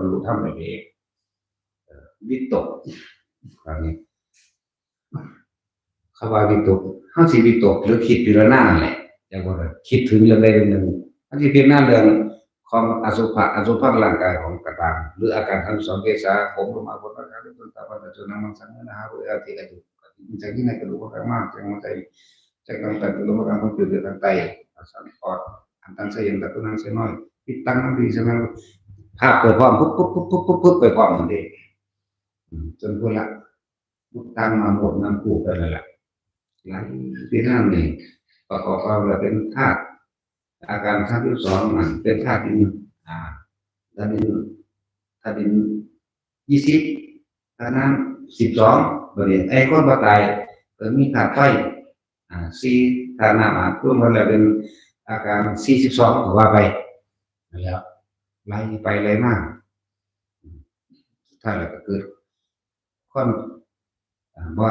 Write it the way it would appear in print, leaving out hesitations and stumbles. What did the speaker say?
รรลุธรรมได้เองวิตกแบบนี้คำว่าวิตกเฮาสิวิตกหรือคิดพิจารณานั่นแหละอย่างว่าคิดถึงเรื่องใดเรื่องหนึ่งอันที่พิจารณาเรื่องของอสุภะร่างกายของกระตามหรืออาการทั้งสองเกษาผมลงมาบนร่างกายจนตาวันจนน้ำมันสังเกตนะฮะเวลาที่อายุจากที่ไหนก็รู้ว่ามากจากมันใจจากนั้นแต่รู้ว่ามันคือเรื่องไตสันปอดอันตั้งใจยังแต่ตัวนั้นเสียน้อยติดตั้งมันดีใช่ไหมภาพเปิดพร้อมปุ๊บไปพร้อมมันเองจนพวกละตั้งมาหมดน้ำปูไปเลยแหละหลังที่นั่นนี่ประกอบกับเป็นธาตุอาการ32มันเป็นธาตุดินธาตุดิน20ธาตุน้ำ12แบบนี้ไอ้ก้อนปลาตายมีธาตุไฟ4ธาตุน้ำรวมกันแล้วเป็นอาการ42ก็ว่าไปแล้วไล่ไปไล่มาถ้าเราเกิดความ